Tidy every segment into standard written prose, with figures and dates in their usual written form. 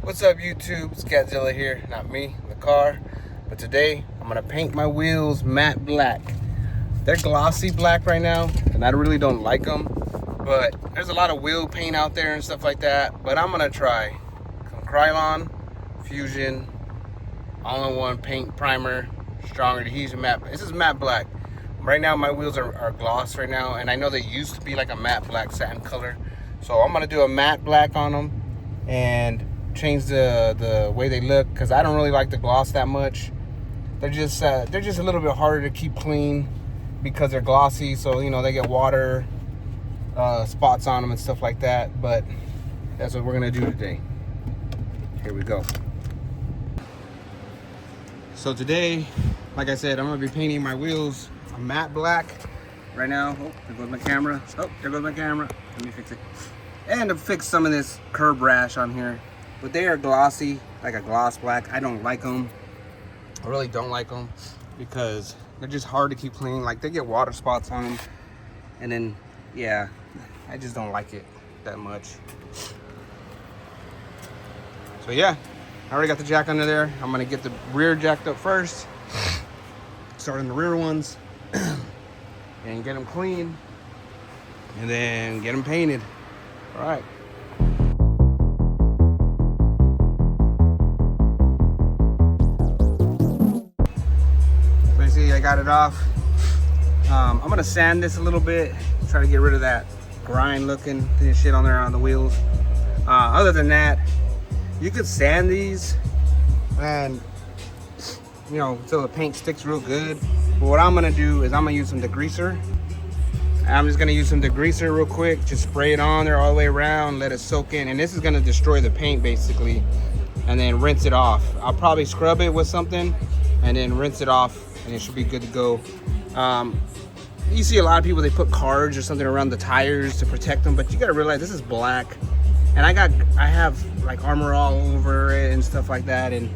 What's up YouTube? It's Catzilla here, not me, the car. But today I'm gonna paint my wheels matte black. They're glossy black right now and I really don't like them, but there's a lot of wheel paint out there and stuff like that. But I'm gonna try some Krylon Fusion all-in-one paint primer, strong adhesion matte. This is matte black. Right now my wheels are gloss right now, and I know they used to be like a matte black satin color. So I'm gonna do a matte black on them and change the way they look, because I don't really like the gloss that much. They're just a little bit harder to keep clean because they're glossy, so you know they get water spots on them and stuff like that. But that's what we're gonna do today. Here we go. So today, like I said, I'm gonna be painting my wheels a matte black right now. Oh, there goes my camera. Oh, there goes my camera. Let me fix it. And to fix some of this curb rash on here. But they are glossy, like a gloss black. I don't like them. I really don't like them because they're just hard to keep clean. Like, they get water spots on them. And then, yeah, I just don't like it that much. So yeah, I already got the jack under there. I'm gonna get the rear jacked up first. Starting the rear ones. And get them clean. And then get them painted. All right. I got it off. I'm gonna sand this a little bit, try to get rid of that grind looking shit on there on the wheels. Other than that, you could sand these and you know until the paint sticks real good. But what I'm gonna do is I'm gonna use some degreaser. I'm just gonna use some degreaser real quick, just spray it on there all the way around, let it soak in, and this is gonna destroy the paint basically, and then rinse it off. I'll probably scrub it with something and then rinse it off, and it should be good to go. You see a lot of people, they put cards or something around the tires to protect them, but you gotta realize this is black, and I have like armor all over it and stuff like that, and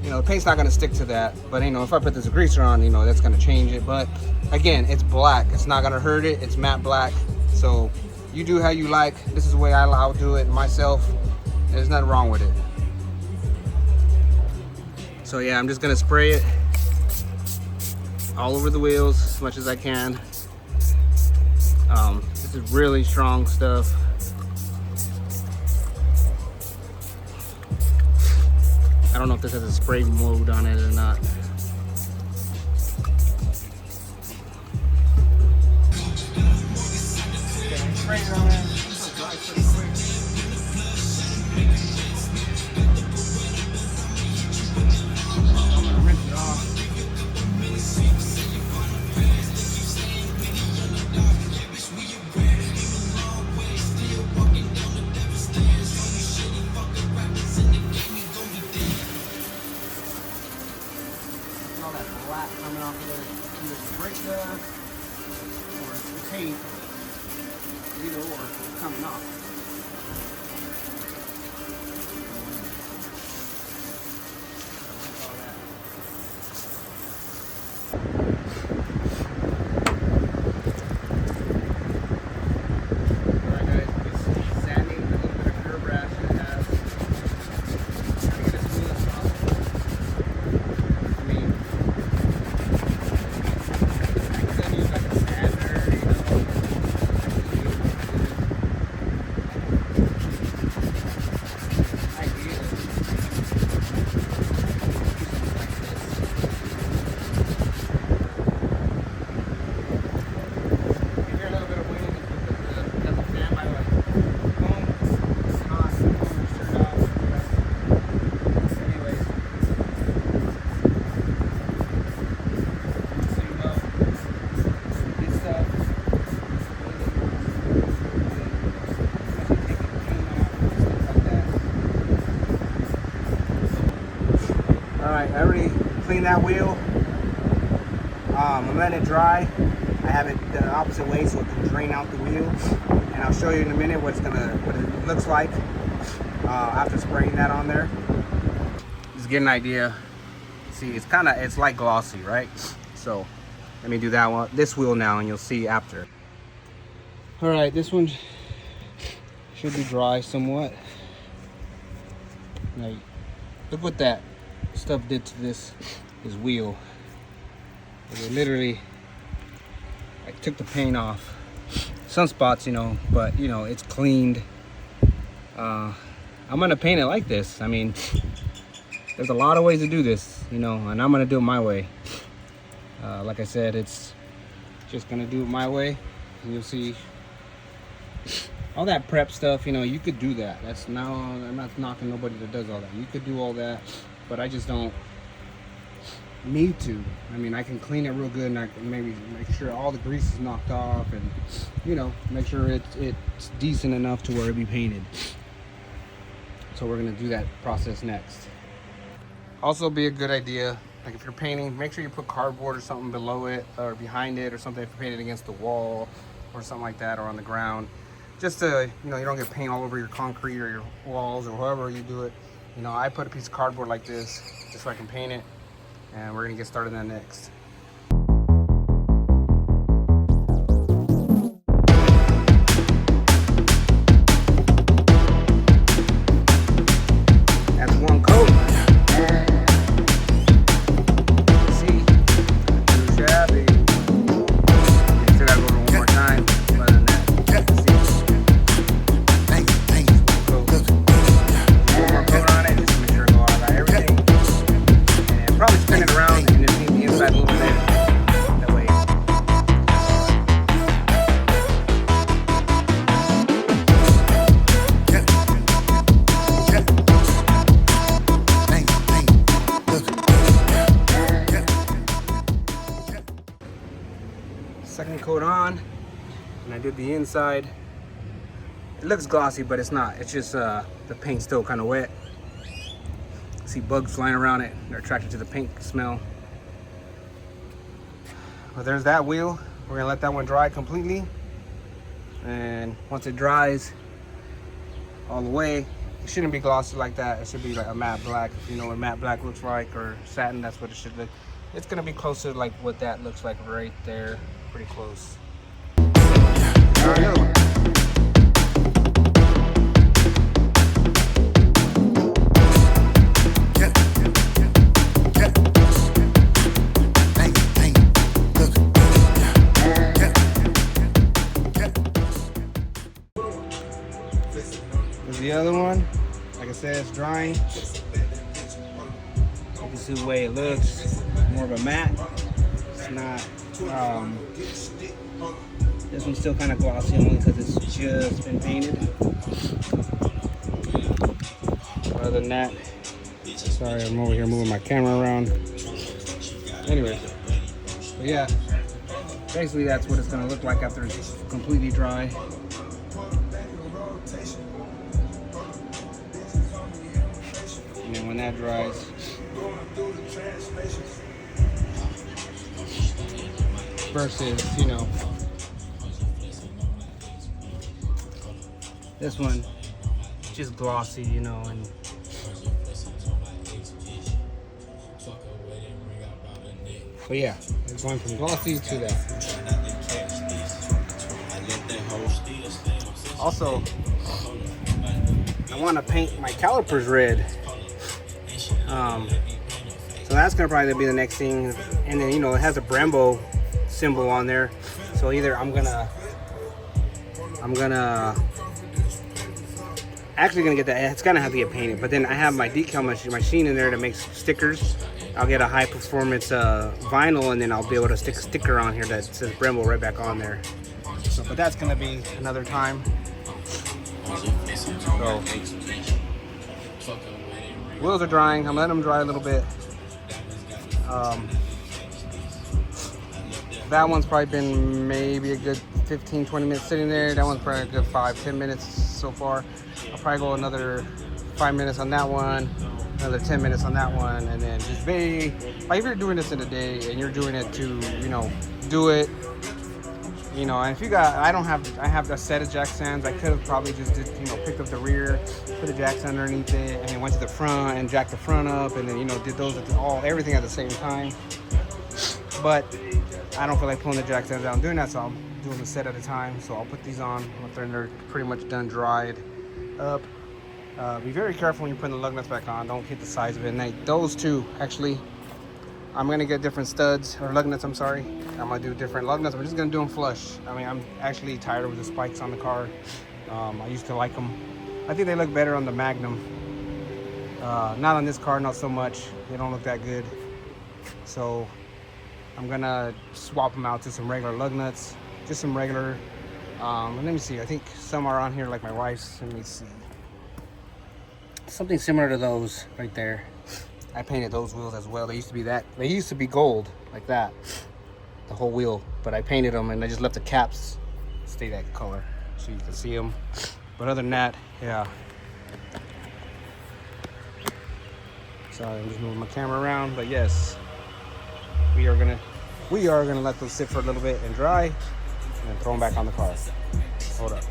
you know the paint's not gonna stick to that. But you know, if I put this greaser on, you know that's gonna change it. But again, it's black, it's not gonna hurt it. It's matte black, so you do how you like. This is the way I'll do it myself. There's nothing wrong with it. So yeah, I'm just gonna spray it all over the wheels as much as I can. This is really strong stuff. I don't know if this has a spray mode on it or not. Spray it on it. I'm gonna rinse it off. All that black coming off of it, either break dust or the paint, either or coming off. Alright, I already cleaned that wheel. I'm letting it dry. I have it the opposite way so it can drain out the wheel. And I'll show you in a minute what it looks like after spraying that on there. Just get an idea. See, it's like glossy, right? So let me do that one, this wheel now, and you'll see after. All right, this one should be dry somewhat. Like, look what that stuff did to this wheel. It literally, I took the paint off. Some spots, you know, but you know, it's cleaned. I'm gonna paint it like this. I mean, there's a lot of ways to do this, you know, and I'm gonna do it my way. Like I said, it's just gonna do it my way, and you'll see all that prep stuff. You know, you could do that. That's now, I'm not knocking nobody that does all that. You could do all that, but I just don't need to. I mean, I can clean it real good, and I can maybe make sure all the grease is knocked off, and you know, make sure it's decent enough to where it be painted. So we're gonna do that process next. Also, be a good idea, like if you're painting, make sure you put cardboard or something below it or behind it, or something if you're painted against the wall or something like that, or on the ground, just to, you know, you don't get paint all over your concrete or your walls or however you do it. You know, I put a piece of cardboard like this just so I can paint it, and we're gonna get started on that next. That's one coat. See, too shabby. Still gotta go over one more time. Other than that, see. One more coat on it, just to make sure it go all about everything. And probably spin it around and just leave the inside a little bit. That way. Second coat on, and I did the inside. It looks glossy, but it's not. It's just the paint's still kind of wet. See bugs flying around it. They're attracted to the paint smell. Well, there's that wheel. We're gonna let that one dry completely. And once it dries all the way, it shouldn't be glossy like that. It should be like a matte black. If you know what matte black looks like, or satin, that's what it should look. It's gonna be closer to like what that looks like right there. Pretty close. Another one. There's the other one. Like I said, it's drying. You can see the way it looks. More of a matte. It's not. This one's still kind of glossy only because it's just been painted. Other than that, sorry, I'm over here moving my camera around. Anyway, but yeah, basically that's what it's going to look like after it's completely dry. And then when that dries, versus, you know, this one, just glossy, you know, and but yeah, it's going from glossy to that. Also, I want to paint my calipers red. So that's gonna probably be the next thing. And then, you know, it has a Brembo symbol on there. So either I'm gonna actually gonna get that. It's gonna have to get painted. But then I have my decal machine in there that makes stickers. I'll get a high performance vinyl, and then I'll be able to stick a sticker on here that says Brembo right back on there. So, but that's gonna be another time. So, wheels are drying. I'm letting them dry a little bit. That one's probably been maybe a good 15-20 minutes sitting there. That one's probably a good 5-10 minutes so far. I'll probably go another 5 minutes on that one, another 10 minutes on that one, and then just like if you're doing this in a day and you're doing it to, you know, do it, you know, and if you got, I have a set of jack stands. I could have probably just picked up the rear, put the jacks underneath it, and then went to the front and jacked the front up, and then, you know, did those everything at the same time. But I don't feel like pulling the jack stands out and doing that, so I'm doing the set at a time. So I'll put these on after they're pretty much done dried up. Be very careful when you're putting the lug nuts back on. Don't hit the sides of it. And those two, actually, I'm gonna get different studs, or lug nuts, I'm sorry. I'm gonna do different lug nuts. I'm just gonna do them flush. I mean, I'm actually tired of the spikes on the car. I used to like them. I think they look better on the Magnum. Not on this car, not so much. They don't look that good. So I'm gonna swap them out to some regular lug nuts. Just some regular, and let me see. I think some are on here like my wife's. Let me see. Something similar to those right there. I painted those wheels as well. They used to be gold like that, the whole wheel, but I painted them and I just left the caps stay that color so you can see them. But other than that, yeah. Sorry, I'm just moving my camera around, but yes, we are gonna let those sit for a little bit and dry and then throw them back on the car. Hold up.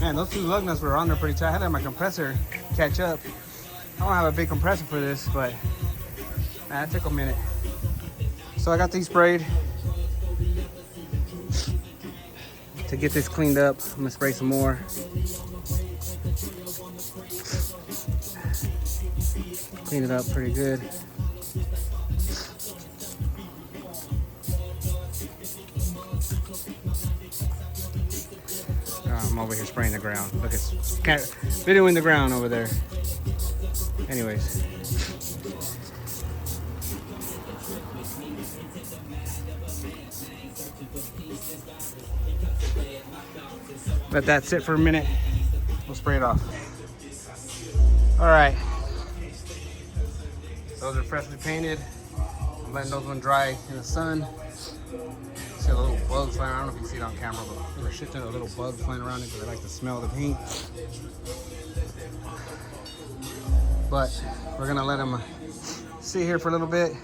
Man, those two lug nuts were on there pretty tight. I had to have my compressor catch up. I don't have a big compressor for this, but man, that took a minute. So I got these sprayed. To get this cleaned up, I'm gonna spray some more. Clean it up pretty good. I'm over here spraying the ground. Look, it's videoing the ground over there. Anyways. Let that sit for a minute. We'll spray it off. All right. Those are freshly painted. I'm letting those one dry in the sun. See a little bug flying around. I don't know if you can see it on camera, but we're shifting a little bug flying around it because I like to smell the paint. But we're gonna let them sit here for a little bit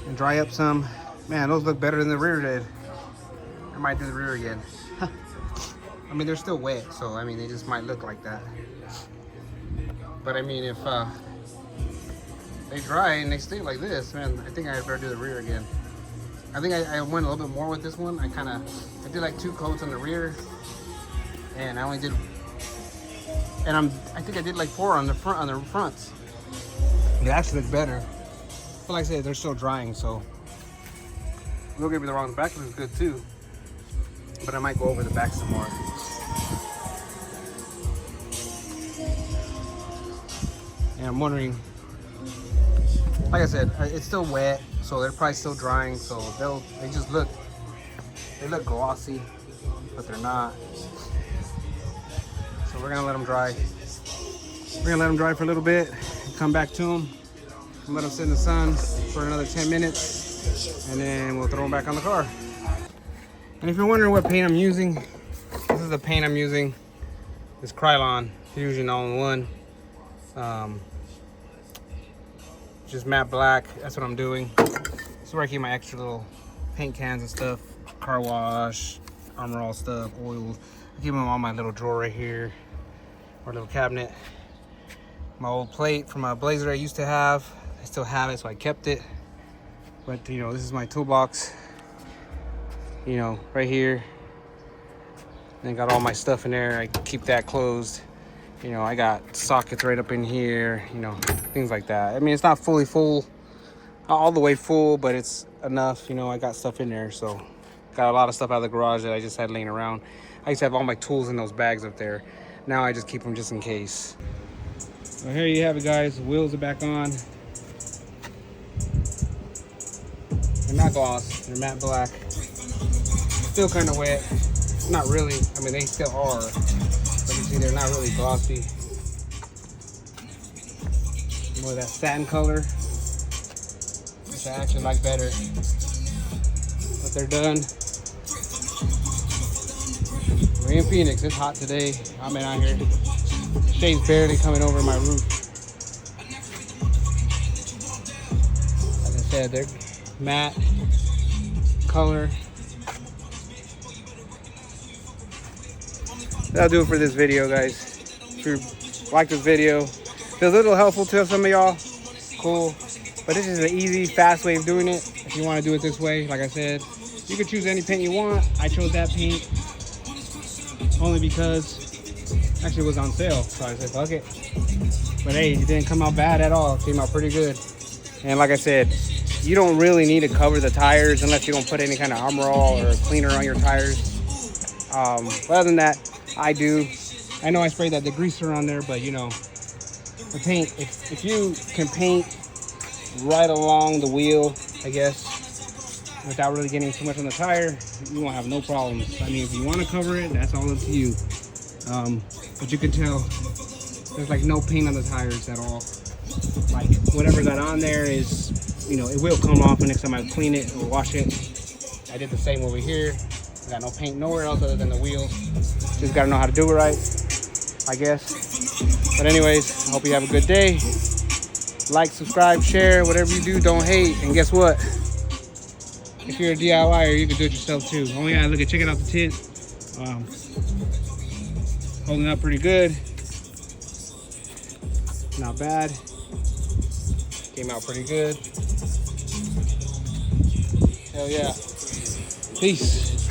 and dry up some. Man, those look better than the rear did. I might do the rear again. I mean, they're still wet, so I mean, they just might look like that. But I mean, if they dry and they stay like this, man, I think I better do the rear again. I think I went a little bit more with this one. I did like 2 coats on the rear, and I only did, and I think I did like 4 on the fronts. They actually look better. But like I said, they're still drying, so don't get me wrong, the back looks good too. but I might go over the back some more. And I'm wondering, like I said, it's still wet, so they're probably still drying, so they look glossy, but they're not. So we're gonna let them dry. We're gonna let them dry for a little bit, come back to them, and let them sit in the sun for another 10 minutes, and then we'll throw them back on the car. And if you're wondering what paint I'm using, this is the paint I'm using. This Krylon Fusion all-in-one. Just matte black, that's what I'm doing. This is where I keep my extra little paint cans and stuff, car wash, Armor All stuff, oils. I keep them on my little drawer right here, or little cabinet. My old plate from a Blazer I used to have, I still have it, so I kept it. But you know, this is my toolbox, you know, right here. And got all my stuff in there. I keep that closed. You know, I got sockets right up in here, you know, things like that. I mean, it's not fully full, not all the way full, but it's enough. You know, I got stuff in there, so got a lot of stuff out of the garage that I just had laying around. I used to have all my tools in those bags up there. Now I just keep them just in case. So here you have it, guys. The wheels are back on. They're not gloss, they're matte black. Still kind of wet. Not really, I mean, they still are. But you see, they're not really glossy. More of that satin color, which I actually like better. But they're done. We're in Phoenix, it's hot today. I'm out here. Shade's barely coming over my roof. Like I said, they're matte color. That'll do it for this video, guys. If you like this video, if it was a little helpful to some of y'all, cool. But this is an easy, fast way of doing it. If you want to do it this way, like I said, you can choose any paint you want. I chose that paint only because actually it was on sale, so I said fuck it. But hey, it didn't come out bad at all. It came out pretty good. And like I said, you don't really need to cover the tires unless you don't put any kind of Armor All or cleaner on your tires. But other than that, I do. I know I sprayed that degreaser on there, but you know, the paint, if you can paint right along the wheel, I guess, without really getting too much on the tire, you won't have no problems. I mean, if you want to cover it, that's all up to you. But you can tell there's like no paint on the tires at all. Like whatever got on there is, you know, it will come off the next time I clean it or wash it. I did the same over here. Got no paint nowhere else other than the wheels. Just gotta know how to do it right, I guess. But anyways, I hope you have a good day. Like, subscribe, share, whatever you do, don't hate. And guess what? If you're a DIYer, you can do it yourself too. Oh yeah, look at, check it out, the tint. Holding up pretty good. Not bad. Came out pretty good. Hell yeah. Peace.